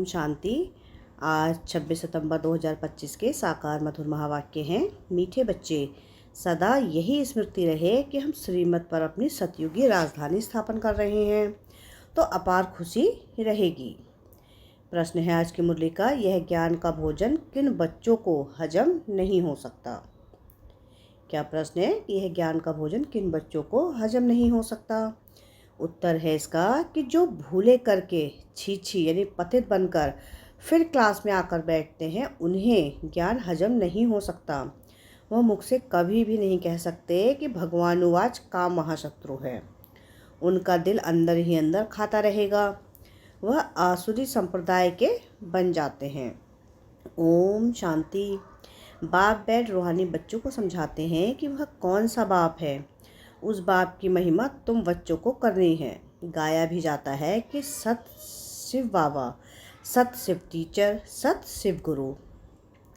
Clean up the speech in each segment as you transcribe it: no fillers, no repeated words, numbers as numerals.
शांति। आज 26 सितंबर 2025 के साकार मधुर महावाक्य हैं। मीठे बच्चे, सदा यही स्मृति रहे कि हम श्रीमत पर अपनी सतयुगी राजधानी स्थापन कर रहे हैं, तो अपार खुशी रहेगी। प्रश्न है आज की मुरली का, यह ज्ञान का भोजन किन बच्चों को हजम नहीं हो सकता। क्या प्रश्न है कि यह ज्ञान का भोजन किन बच्चों को हजम नहीं हो सकता। उत्तर है इसका कि जो भूले करके छी यानी पतित बनकर फिर क्लास में आकर बैठते हैं, उन्हें ज्ञान हजम नहीं हो सकता। वह मुख से कभी भी नहीं कह सकते कि भगवानुवाच काम महाशत्रु है। उनका दिल अंदर ही अंदर खाता रहेगा। वह आसुरी संप्रदाय के बन जाते हैं। ओम शांति। बाप बैठ रूहानी बच्चों को समझाते हैं कि वह कौन सा बाप है। उस बाप की महिमा तुम बच्चों को करनी है। गाया भी जाता है कि सत शिव बाबा, सत शिव टीचर, सत शिव गुरु।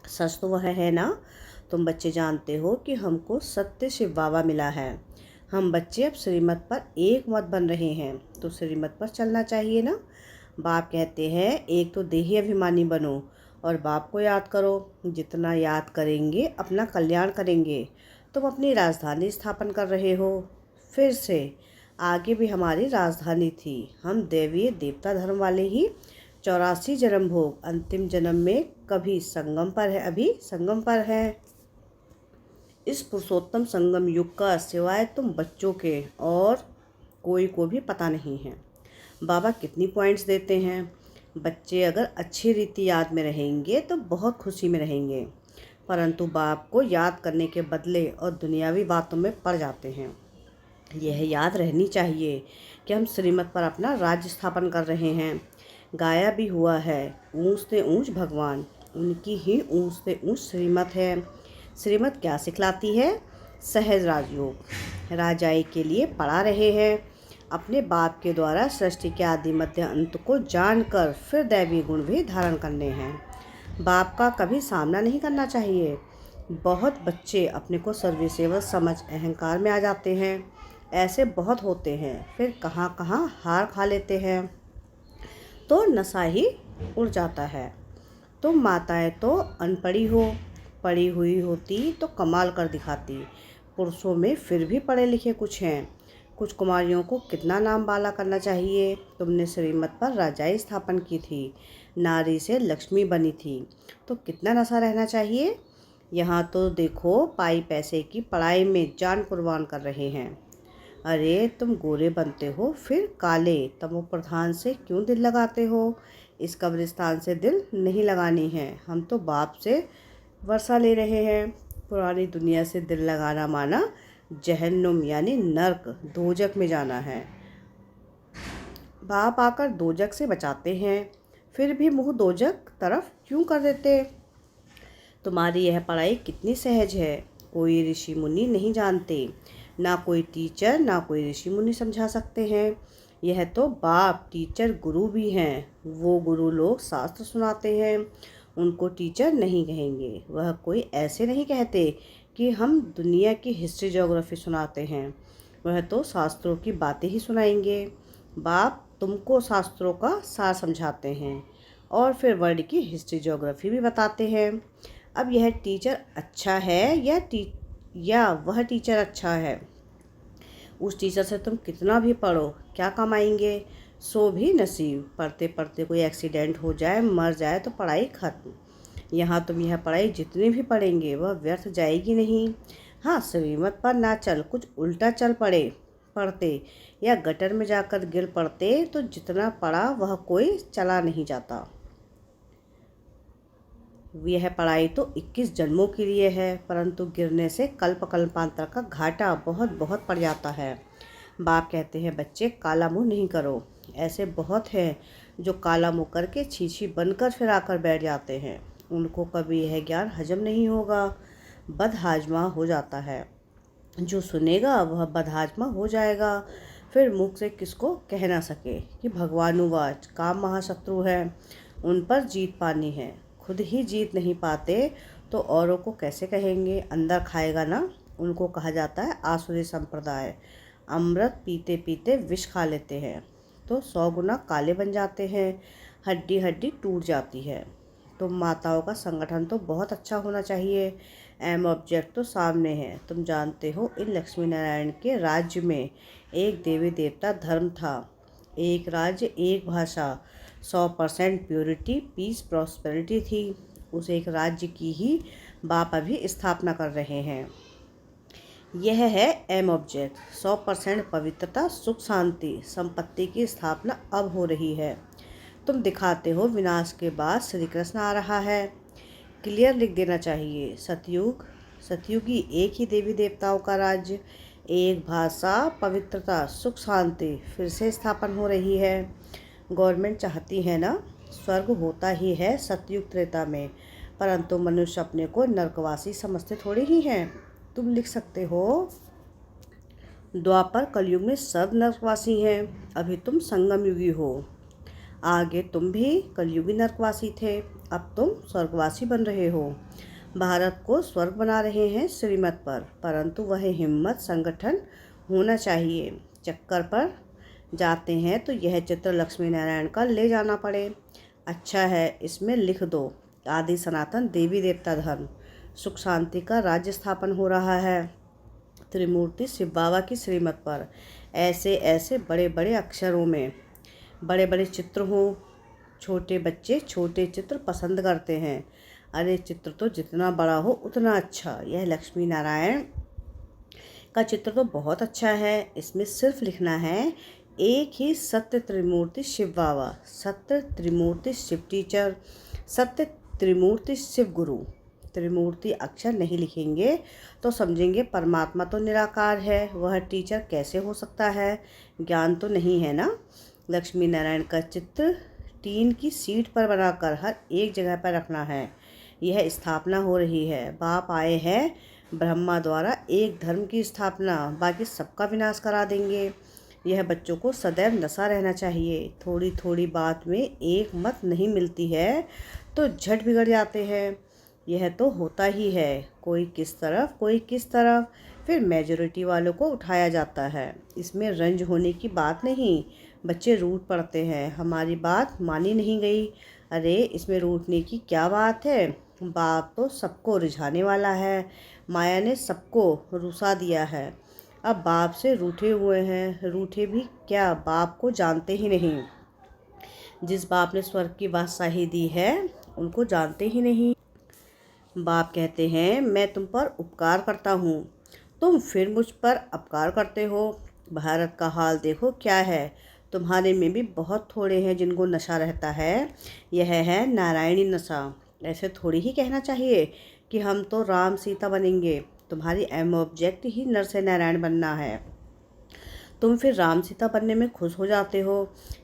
सच तो वह है ना। तुम बच्चे जानते हो कि हमको सत्य शिव बाबा मिला है। हम बच्चे अब श्रीमत पर एक मत बन रहे हैं, तो श्रीमत पर चलना चाहिए ना। बाप कहते हैं एक तो देही अभिमानी बनो और बाप को याद करो। जितना याद करेंगे अपना कल्याण करेंगे। तुम अपनी राजधानी स्थापन कर रहे हो। फिर से आगे भी हमारी राजधानी थी। हम दैवीय देवता धर्म वाले ही 84 जन्म भोग अंतिम जन्म में कभी संगम पर है, अभी संगम पर है। इस पुरुषोत्तम संगम युग का सिवाय तुम बच्चों के और कोई को भी पता नहीं है। बाबा कितनी पॉइंट्स देते हैं। बच्चे अगर अच्छी रीति याद में रहेंगे तो बहुत खुशी में रहेंगे, परंतु बाप को याद करने के बदले और दुनियावी बातों में पड़ जाते हैं। यह याद रहनी चाहिए कि हम श्रीमत पर अपना राज्य स्थापन कर रहे हैं। गाया भी हुआ है, ऊंच से ऊंच भगवान, उनकी ही ऊंच से ऊंच श्रीमत है। श्रीमत क्या सिखलाती है? सहज राजयोग। राजाई के लिए पढ़ा रहे हैं। अपने बाप के द्वारा सृष्टि के आदि मध्य अंत को जानकर फिर दैवी गुण भी धारण करने हैं। बाप का कभी सामना नहीं करना चाहिए। बहुत बच्चे अपने को सर्वसेवा समझ अहंकार में आ जाते हैं। ऐसे बहुत होते हैं, फिर कहाँ कहाँ हार खा लेते हैं तो नशा ही उड़ जाता है। तो माताएं तो अनपढ़ी हो, पढ़ी हुई होती तो कमाल कर दिखाती। पुरुषों में फिर भी पढ़े लिखे कुछ हैं। कुछ कुमारियों को कितना नाम बाला करना चाहिए। तुमने श्रीमत पर राजाई स्थापन की थी, नारी से लक्ष्मी बनी थी, तो कितना नशा रहना चाहिए। यहाँ तो देखो पाई पैसे की पढ़ाई में जान कुर्बान कर रहे हैं। अरे तुम गोरे बनते हो फिर काले तमो प्रधान से क्यों दिल लगाते हो। इस कब्रिस्तान से दिल नहीं लगानी है। हम तो बाप से वर्षा ले रहे हैं। पुरानी दुनिया से दिल लगाना माना जहन्नुम यानी नर्क दोजक में जाना है। बाप आकर दोजक से बचाते हैं, फिर भी मुँह दोजक तरफ क्यों कर देते। तुम्हारी यह पढ़ाई कितनी सहज है। कोई ऋषि मुनि नहीं जानते, ना कोई टीचर ना कोई ऋषि मुनि समझा सकते हैं। यह तो बाप टीचर गुरु भी हैं। वो गुरु लोग शास्त्र सुनाते हैं, उनको टीचर नहीं कहेंगे। वह कोई ऐसे नहीं कहते कि हम दुनिया की हिस्ट्री ज्योग्राफी सुनाते हैं। वह तो शास्त्रों की बातें ही सुनाएंगे। बाप तुमको शास्त्रों का सार समझाते हैं और फिर वर्ल्ड की हिस्ट्री ज्योग्राफी भी बताते हैं। अब यह टीचर अच्छा है या वह टीचर अच्छा है। उस टीचर से तुम कितना भी पढ़ो क्या कमाएंगे। सो भी नसीब। पढ़ते पढ़ते कोई एक्सीडेंट हो जाए, मर जाए तो पढ़ाई खत्म। यहाँ तुम यह पढ़ाई जितनी भी पढ़ेंगे वह व्यर्थ जाएगी नहीं। हाँ, श्रीमत पर ना चल कुछ उल्टा चल पढ़ते या गटर में जाकर गिर पड़ते तो जितना पढ़ा वह कोई चला नहीं जाता। यह पढ़ाई तो 21 जन्मों के लिए है, परंतु गिरने से कल्प कल्पांतर का घाटा बहुत बहुत पड़ जाता है। बाप कहते हैं बच्चे काला मुँह नहीं करो। ऐसे बहुत हैं जो काला मुँह करके छी बनकर फिर आकर बैठ जाते हैं। उनको कभी यह ज्ञान हजम नहीं होगा, बदहाजमा हो जाता है। जो सुनेगा वह बदहाजमा हो जाएगा। फिर मुख से किसको कह ना सके कि भगवानुवाच काम महाशत्रु है। उन पर जीत पानी है। खुद ही जीत नहीं पाते तो औरों को कैसे कहेंगे। अंदर खाएगा ना। उनको कहा जाता है आसुरी संप्रदाय। अमृत पीते पीते विष खा लेते हैं तो 100 गुना काले बन जाते हैं। हड्डी हड्डी टूट जाती है। तुम माताओं का संगठन तो बहुत अच्छा होना चाहिए। एम ऑब्जेक्ट तो सामने है। तुम जानते हो इन लक्ष्मी नारायण के राज्य में एक देवी देवता धर्म था, एक राज्य, एक भाषा, 100% प्योरिटी, पीस, प्रॉस्पेरिटी थी। उस एक राज्य की ही बाप अभी स्थापना कर रहे हैं। यह है एम ऑब्जेक्ट। 100% पवित्रता, सुख, शांति, संपत्ति की स्थापना अब हो रही है। तुम दिखाते हो विनाश के बाद श्री कृष्ण आ रहा है। क्लियर लिख देना चाहिए। सतयुग, सतयुगी एक ही देवी देवताओं का राज्य, एक भाषा, पवित्रता, सुख, शांति फिर से स्थापन हो रही है। गवर्नमेंट चाहती है ना, स्वर्ग होता ही है सतयुग त्रेता में, परंतु मनुष्य अपने को नरकवासी समझते थोड़ी ही हैं। तुम लिख सकते हो द्वापर कलयुग में सब नरकवासी हैं, अभी तुम संगम युगी हो। आगे तुम भी कलयुगी नरकवासी थे, अब तुम स्वर्गवासी बन रहे हो। भारत को स्वर्ग बना रहे हैं श्रीमत पर, परंतु वह हिम्मत, संगठन होना चाहिए। चक्कर पर जाते हैं तो यह चित्र लक्ष्मी नारायण का ले जाना पड़े। अच्छा है, इसमें लिख दो आदि सनातन देवी देवता धर्म, सुख शांति का राज्य स्थापन हो रहा है त्रिमूर्ति शिव बाबा की श्रीमत पर। ऐसे ऐसे बड़े बड़े अक्षरों में बड़े बड़े चित्र हों। छोटे बच्चे छोटे चित्र पसंद करते हैं। अरे चित्र तो जितना बड़ा हो उतना अच्छा। यह लक्ष्मी नारायण का चित्र तो बहुत अच्छा है। इसमें सिर्फ लिखना है एक ही सत्य त्रिमूर्ति शिव बाबा, सत्य त्रिमूर्ति शिव टीचर, सत्य त्रिमूर्ति शिव गुरु। त्रिमूर्ति अक्षर नहीं लिखेंगे तो समझेंगे परमात्मा तो निराकार है, वह टीचर कैसे हो सकता है, ज्ञान तो नहीं है ना। लक्ष्मी नारायण का चित्र टीन की सीट पर बनाकर हर एक जगह पर रखना है। यह स्थापना हो रही है। बाप आए हैं ब्रह्मा द्वारा एक धर्म की स्थापना, बाकी सबका विनाश करा देंगे। यह बच्चों को सदैव नशा रहना चाहिए। थोड़ी थोड़ी बात में एक मत नहीं मिलती है तो झट बिगड़ जाते हैं। यह तो होता ही है, कोई किस तरफ कोई किस तरफ, फिर मेजॉरिटी वालों को उठाया जाता है। इसमें रंज होने की बात नहीं। बच्चे रूठ पड़ते हैं, हमारी बात मानी नहीं गई। अरे इसमें रूठने की क्या बात है, बाप तो सबको रिझाने वाला है। माया ने सबको रुसा दिया है, अब बाप से रूठे हुए हैं। रूठे भी क्या, बाप को जानते ही नहीं। जिस बाप ने स्वर्ग की बादशाही दी है उनको जानते ही नहीं। बाप कहते हैं मैं तुम पर उपकार करता हूँ, तुम फिर मुझ पर अपकार करते हो। भारत का हाल देखो क्या है। तुम्हारे में भी बहुत थोड़े हैं जिनको नशा रहता है। यह है नारायणी नशा। ऐसे थोड़ी ही कहना चाहिए कि हम तो राम सीता बनेंगे। तुम्हारी एम ऑब्जेक्ट ही नर से नारायण बनना है। तुम फिर राम सीता बनने में खुश हो जाते हो।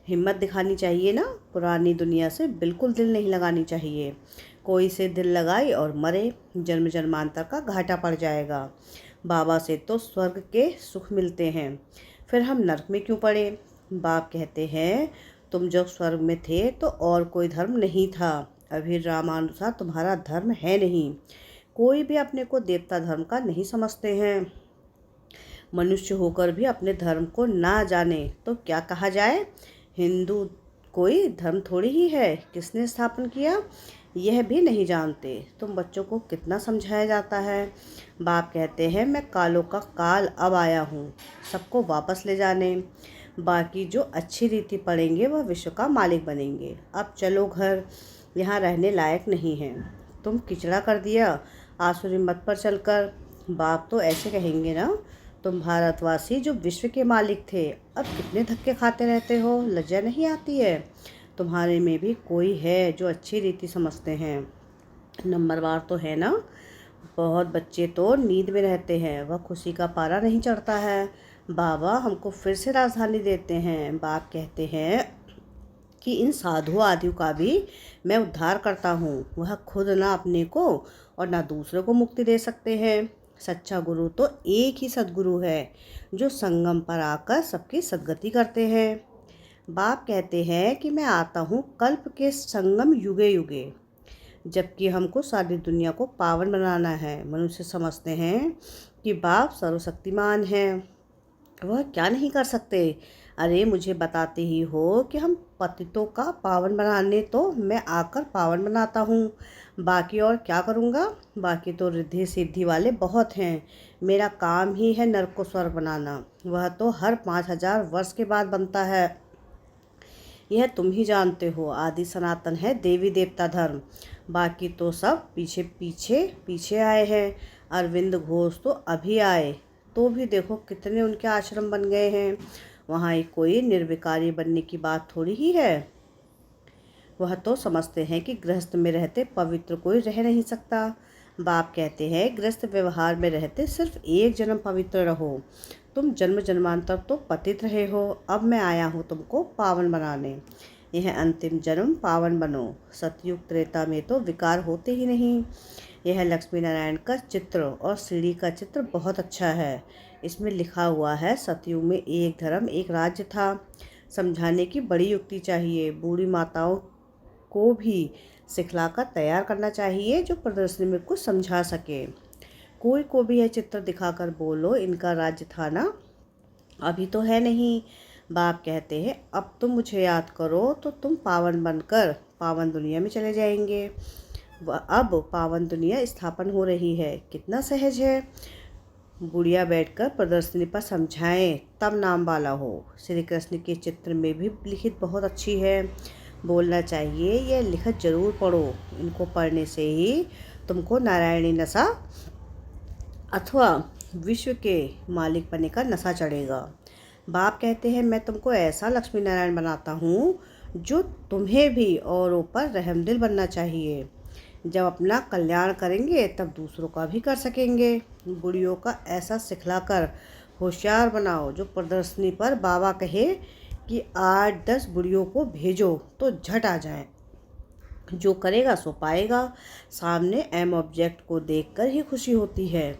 हिम्मत दिखानी चाहिए ना। पुरानी दुनिया से बिल्कुल दिल नहीं लगानी चाहिए। कोई से दिल लगाए और मरे, जन्म जन्मांतर का घाटा पड़ जाएगा। बाबा से तो स्वर्ग के सुख मिलते हैं, फिर हम नरक में क्यों पड़े। बाप कहते हैं तुम जब स्वर्ग में थे तो और कोई धर्म नहीं था, अभी रामानुसार तुम्हारा धर्म है नहीं। कोई भी अपने को देवता धर्म का नहीं समझते हैं। मनुष्य होकर भी अपने धर्म को ना जाने तो क्या कहा जाए। हिंदू कोई धर्म थोड़ी ही है, किसने स्थापन किया यह भी नहीं जानते। तुम बच्चों को कितना समझाया जाता है। बाप कहते हैं मैं कालों का काल अब आया हूँ, सबको वापस ले जाने। बाकी जो अच्छी रीति पढ़ेंगे वह विश्व का मालिक बनेंगे। अब चलो घर, यहाँ रहने लायक नहीं है। तुम किचड़ा कर दिया आसुरी मत पर चलकर। बाप तो ऐसे कहेंगे ना, तुम भारतवासी जो विश्व के मालिक थे अब कितने धक्के खाते रहते हो, लज्जा नहीं आती है। तुम्हारे में भी कोई है जो अच्छी रीति समझते हैं। नंबरवार तो है ना। बहुत बच्चे तो नींद में रहते हैं, वह खुशी का पारा नहीं चढ़ता है। बाबा हमको फिर से राजधानी देते हैं। बाप कहते हैं कि इन साधु आदियों का भी मैं उद्धार करता हूँ। वह खुद ना अपने को और ना दूसरों को मुक्ति दे सकते हैं। सच्चा गुरु तो एक ही सद्गुरु है जो संगम पर आकर सबकी सद्गति करते हैं। बाप कहते हैं कि मैं आता हूँ कल्प के संगम युगे युगे, जबकि हमको सारी दुनिया को पावन बनाना है। मनुष्य समझते हैं कि बाप सर्वशक्तिमान है, वह क्या नहीं कर सकते। अरे मुझे बताते ही हो कि हम पतितों का पावन बनाने, तो मैं आकर पावन बनाता हूँ। बाकी और क्या करूँगा? बाकी तो रिद्धि सिद्धि वाले बहुत हैं। मेरा काम ही है नरक को स्वर्ग बनाना। वह तो हर 5,000 वर्ष के बाद बनता है। यह तुम ही जानते हो, आदि सनातन है देवी देवता धर्म। बाकी तो सब पीछे पीछे पीछे आए हैं। अरविंद घोष तो अभी आए, तो भी देखो कितने उनके आश्रम बन गए हैं। वहाँ एक कोई निर्विकारी बनने की बात थोड़ी ही है। वह तो समझते हैं कि गृहस्थ में रहते पवित्र कोई रह नहीं सकता। बाप कहते हैं गृहस्थ व्यवहार में रहते सिर्फ एक जन्म पवित्र रहो। तुम जन्म जन्मांतर तो पतित रहे हो, अब मैं आया हूँ तुमको पावन बनाने। यह अंतिम जन्म पावन बनो। सतयुग त्रेता में तो विकार होते ही नहीं। यह लक्ष्मी नारायण का चित्र और सीढ़ी का चित्र बहुत अच्छा है। इसमें लिखा हुआ है सतयुग में एक धर्म एक राज्य था। समझाने की बड़ी युक्ति चाहिए। बूढ़ी माताओं को भी सिखलाकर तैयार करना चाहिए, जो प्रदर्शनी में कुछ समझा सके। कोई को भी यह चित्र दिखाकर बोलो इनका राज्य था ना, अभी तो है नहीं। बाप कहते हैं अब तुम मुझे याद करो तो तुम पावन बनकर पावन दुनिया में चले जाएंगे। अब पावन दुनिया स्थापन हो रही है, कितना सहज है। बुढ़िया बैठकर प्रदर्शनी पर समझाएं तब नाम वाला हो। श्री कृष्ण के चित्र में भी लिखित बहुत अच्छी है। बोलना चाहिए यह लिखत जरूर पढ़ो। इनको पढ़ने से ही तुमको नारायणी नशा अथवा विश्व के मालिक बनने का नशा चढ़ेगा। बाप कहते हैं मैं तुमको ऐसा लक्ष्मी नारायण बनाता हूँ जो तुम्हें भी औरों पर रहमदिल बनना चाहिए। जब अपना कल्याण करेंगे तब दूसरों का भी कर सकेंगे। बुढ़ियों का ऐसा सिखलाकर होशियार बनाओ, जो प्रदर्शनी पर बाबा कहे कि 8-10 बुढ़ियों को भेजो तो झट आ जाएं। जो करेगा सो पाएगा। सामने एम ऑब्जेक्ट को देखकर ही खुशी होती है।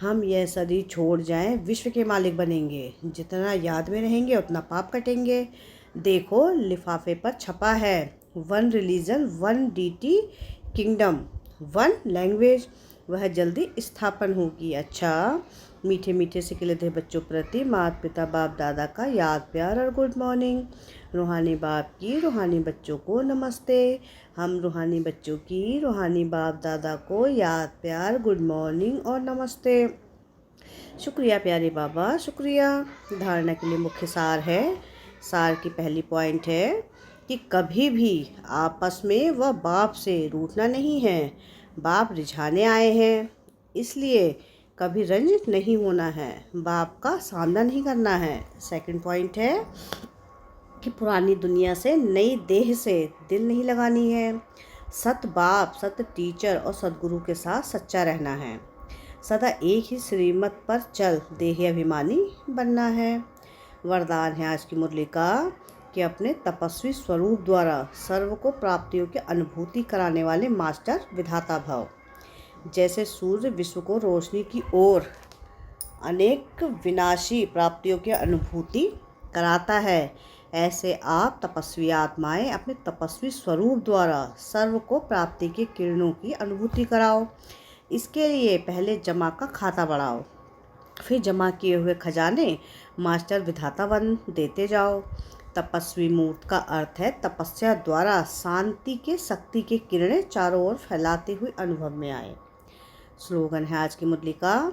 हम यह शरीर छोड़ जाएं, विश्व के मालिक बनेंगे। जितना याद में रहेंगे उतना पाप कटेंगे। देखो लिफाफे पर छपा है, 1 रिलीजन 1 डीटी किंगडम 1 लैंग्वेज। वह जल्दी स्थापन होगी। अच्छा, मीठे मीठे से खिलते बच्चों प्रति माता पिता बाप दादा का याद प्यार और गुड मॉर्निंग। रूहानी बाप की रूहानी बच्चों को नमस्ते। हम रूहानी बच्चों की रूहानी बाप दादा को याद प्यार गुड मॉर्निंग और नमस्ते। शुक्रिया प्यारे बाबा, शुक्रिया। धारणा के लिए मुख्य सार है। सार की पहली पॉइंट है कि कभी भी आपस में व बाप से रूठना नहीं है। बाप रिझाने आए हैं, इसलिए कभी रंजित नहीं होना है। बाप का सामना नहीं करना है। सेकंड पॉइंट है कि पुरानी दुनिया से नई देह से दिल नहीं लगानी है। सत बाप सत टीचर और सदगुरु के साथ सच्चा रहना है। सदा एक ही श्रीमत पर चल देह अभिमानी बनना है। वरदान है आज की मुरली का कि अपने तपस्वी स्वरूप द्वारा सर्व को प्राप्तियों की अनुभूति कराने वाले मास्टर विधाता भव। जैसे सूर्य विश्व को रोशनी की ओर अनेक विनाशी प्राप्तियों की अनुभूति कराता है, ऐसे आप तपस्वी आत्माएं अपने तपस्वी स्वरूप द्वारा सर्व को प्राप्ति की किरणों की अनुभूति कराओ। इसके लिए पहले जमा का खाता बढ़ाओ, फिर जमा किए हुए खजाने मास्टर विधाता बन देते जाओ। तपस्वी मूर्त का अर्थ है तपस्या द्वारा शांति के शक्ति की किरणें चारों ओर फैलाते हुए अनुभव में आए। स्लोगन है आज की मुरली का,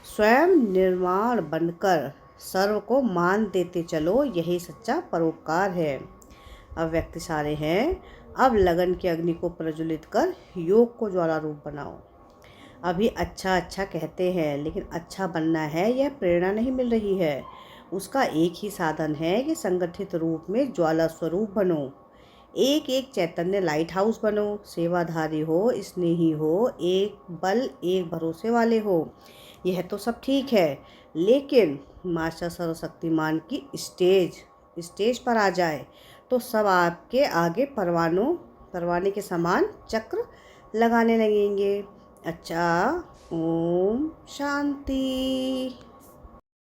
स्वयं निर्माण बनकर सर्व को मान देते चलो, यही सच्चा परोपकार है। अब व्यक्त सारे हैं, अब लगन की अग्नि को प्रज्वलित कर योग को ज्वाला रूप बनाओ। अभी अच्छा अच्छा कहते हैं, लेकिन अच्छा बनना है यह प्रेरणा नहीं मिल रही है। उसका एक ही साधन है कि संगठित रूप में ज्वाला स्वरूप बनो। एक एक चैतन्य लाइट हाउस बनो। सेवाधारी हो, स्नेही हो, एक बल एक भरोसे वाले हो। यह तो सब ठीक है, लेकिन मास्टर सर्वशक्तिमान की स्टेज पर आ जाए तो सब आपके आगे परवाने के समान चक्र लगाने लगेंगे। अच्छा, ओम शांति।